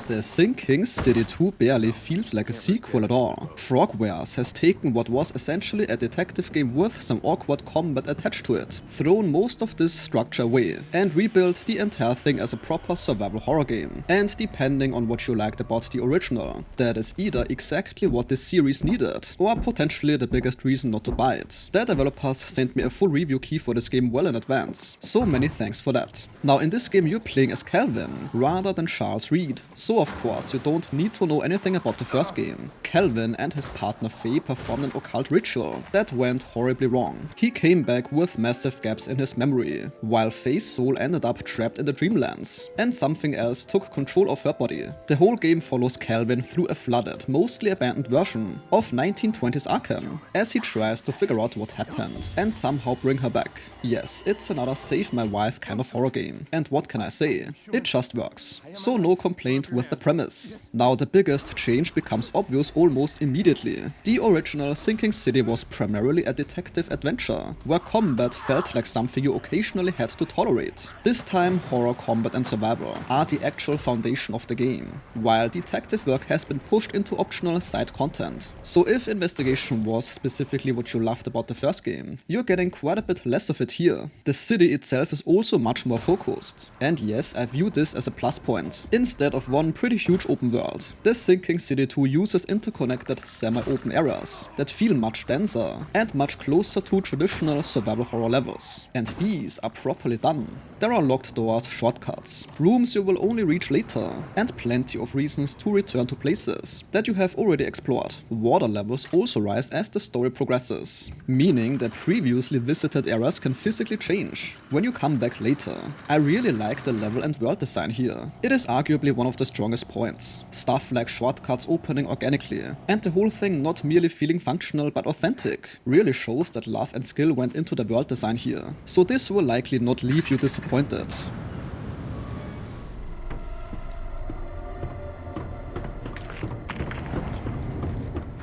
The Sinking City 2 barely feels like a sequel at all. Frogwares has taken what was essentially a detective game with some awkward combat attached to it, thrown most of this structure away, and rebuilt the entire thing as a proper survival horror game. And depending on what you liked about the original, that is either exactly what this series needed, or potentially the biggest reason not to buy it. The developers sent me a full review key for this game well in advance, so many thanks for that. Now in this game you're playing as Calvin, rather than Charles Reed, so of course you don't need to know anything about the first game. Calvin and his partner Faye performed an occult ritual that went horribly wrong. He came back with massive gaps in his memory, while Faye's soul ended up trapped in the Dreamlands, and something else took control of her body. The whole game follows Calvin through a flooded, mostly abandoned version of 1920s Arkham, as he tries to figure out what happened and somehow bring her back. Yes, it's another save my wife kind of horror game, and what can I say? It just works. So no complaint with the premise. Now the biggest change becomes obvious almost immediately. The original Sinking City was primarily a detective adventure, where combat felt like something you occasionally had to tolerate. This time, horror, combat and survival are the actual foundation of the game, while detective work has been pushed into optional side content. So if investigation was specifically what you loved about the first game, you're getting quite a bit less of it here. The city itself is also much more focused, and yes, I view this as a plus point. Instead of one pretty huge open world, the Sinking City 2 uses interconnected semi-open areas that feel much denser and much closer to traditional survival horror levels. And these are properly done. There are locked doors, shortcuts, rooms you will only reach later, and plenty of reasons to return to places that you have already explored. Water levels also rise as the story progresses, meaning that previously visited areas can physically change when you come back later. I really like the level and world design here. It is arguably one of the strongest points. Stuff like shortcuts opening organically, and the whole thing not merely feeling functional but authentic, really shows that love and skill went into the world design here. So this will likely not leave you disappointed.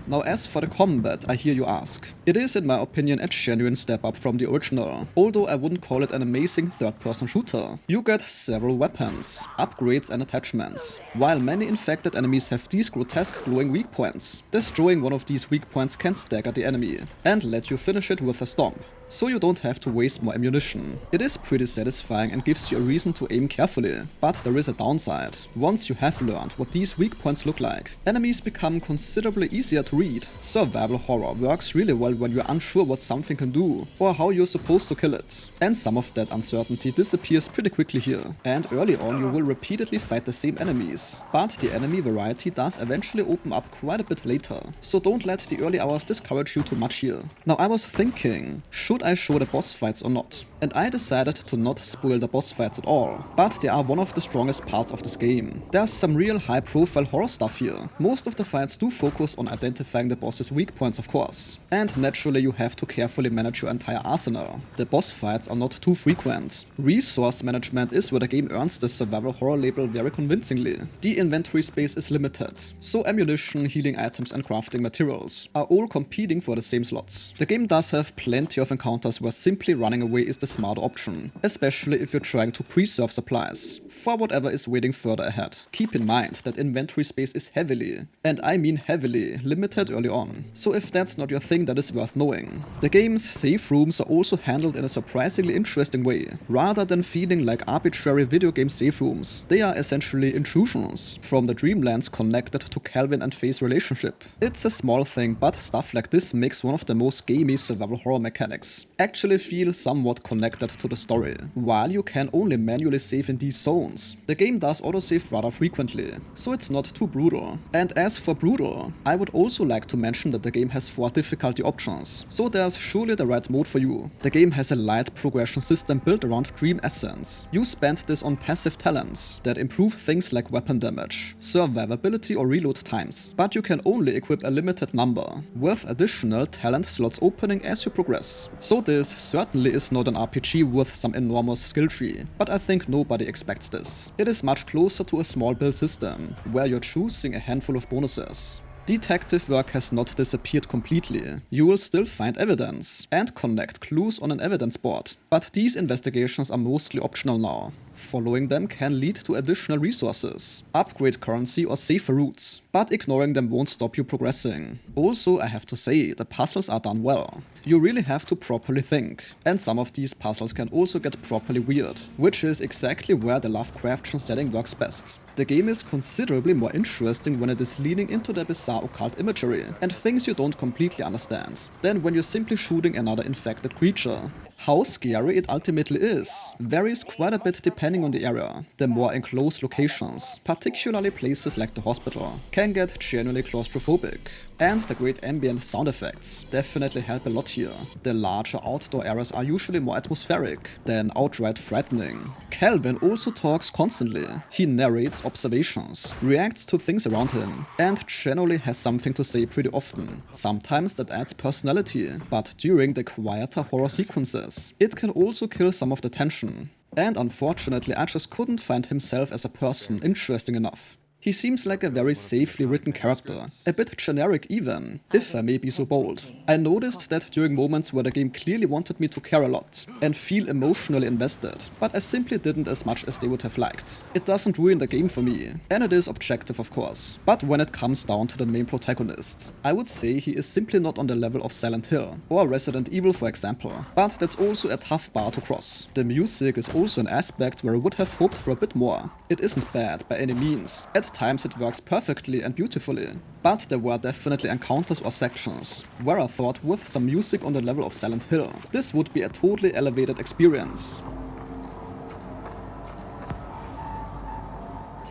Now as for the combat, I hear you ask. It is in my opinion a genuine step up from the original, although I wouldn't call it an amazing third-person shooter. You get several weapons, upgrades and attachments, while many infected enemies have these grotesque glowing weak points. Destroying one of these weak points can stagger the enemy, and let you finish it with a stomp, so you don't have to waste more ammunition. It is pretty satisfying and gives you a reason to aim carefully, but there is a downside. Once you have learned what these weak points look like, enemies become considerably easier to read. Survival horror works really well when you're unsure what something can do, or how you're supposed to kill it. And some of that uncertainty disappears pretty quickly here. And early on you will repeatedly fight the same enemies, but the enemy variety does eventually open up quite a bit later, so don't let the early hours discourage you too much here. Now I was thinking, should I show the boss fights or not? And I decided to not spoil the boss fights at all, but they are one of the strongest parts of this game. There's some real high profile horror stuff here. Most of the fights do focus on identifying the boss's weak points of course, and naturally you have to carefully manage your entire arsenal. The boss fights are not too frequent. Resource management is where the game earns the survival horror label very convincingly. The inventory space is limited, so ammunition, healing items and crafting materials are all competing for the same slots. The game does have plenty of encounters where simply running away is the smart option, especially if you're trying to preserve supplies for whatever is waiting further ahead. Keep in mind that inventory space is heavily, and I mean heavily, limited early on, so if that's not your thing, that is worth knowing. The game's save rooms are also handled in a surprisingly interesting way. Rather than feeling like arbitrary video game save rooms, they are essentially intrusions from the Dreamlands connected to Calvin and Faye's relationship. It's a small thing, but stuff like this makes one of the most gamey survival horror mechanics actually feel somewhat connected to the story. While you can only manually save in these zones, the game does autosave rather frequently, so it's not too brutal. And as for brutal, I would also like to mention that the game has 4 difficulty options, so there's surely the right mode for you. The game has a light progression system built around Dream Essence. You spend this on passive talents that improve things like weapon damage, survivability or reload times, but you can only equip a limited number, with additional talent slots opening as you progress. So this certainly is not an RPG with some enormous skill tree, but I think nobody expects this. It is much closer to a small build system, where you're choosing a handful of bonuses. Detective work has not disappeared completely. You will still find evidence and connect clues on an evidence board, but these investigations are mostly optional now. Following them can lead to additional resources, upgrade currency or safer routes, but ignoring them won't stop you progressing. Also, I have to say, the puzzles are done well. You really have to properly think, and some of these puzzles can also get properly weird, which is exactly where the Lovecraftian setting works best. The game is considerably more interesting when it is leaning into the bizarre occult imagery and things you don't completely understand, than when you're simply shooting another infected creature. How scary it ultimately is varies quite a bit depending on the area. The more enclosed locations, particularly places like the hospital, can get genuinely claustrophobic. And the great ambient sound effects definitely help a lot here. The larger outdoor areas are usually more atmospheric than outright frightening. Calvin also talks constantly. He narrates observations, reacts to things around him, and generally has something to say pretty often. Sometimes that adds personality, but during the quieter horror sequences, it can also kill some of the tension. And unfortunately, I just couldn't find himself as a person interesting enough. He seems like a very safely written character, a bit generic even, if I may be so bold. I noticed that during moments where the game clearly wanted me to care a lot and feel emotionally invested, but I simply didn't as much as they would have liked. It doesn't ruin the game for me, and it is objective of course, but when it comes down to the main protagonist, I would say he is simply not on the level of Silent Hill, or Resident Evil for example, but that's also a tough bar to cross. The music is also an aspect where I would have hoped for a bit more. It isn't bad by any means. At times it works perfectly and beautifully, but there were definitely encounters or sections where I thought with some music on the level of Silent Hill, this would be a totally elevated experience.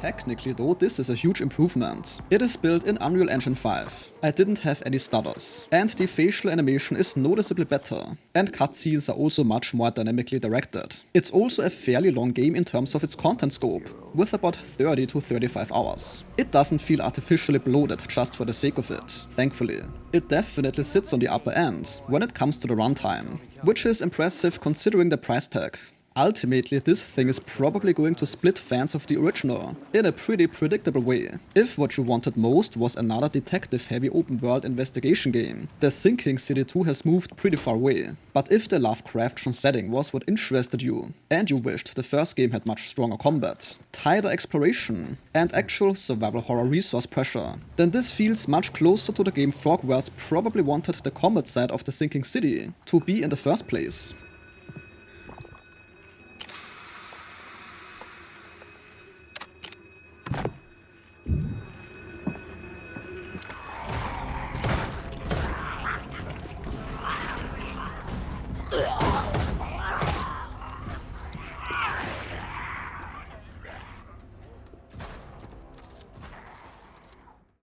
Technically though, this is a huge improvement. It is built in Unreal Engine 5. I didn't have any stutters, and the facial animation is noticeably better, and cutscenes are also much more dynamically directed. It's also a fairly long game in terms of its content scope, with about 30 to 35 hours. It doesn't feel artificially bloated just for the sake of it, thankfully. It definitely sits on the upper end when it comes to the runtime, which is impressive considering the price tag. Ultimately, this thing is probably going to split fans of the original, in a pretty predictable way. If what you wanted most was another detective-heavy open-world investigation game, the Sinking City 2 has moved pretty far away. But if the Lovecraftian setting was what interested you, and you wished the first game had much stronger combat, tighter exploration, and actual survival horror resource pressure, then this feels much closer to the game Frogwares probably wanted the combat side of the Sinking City to be in the first place.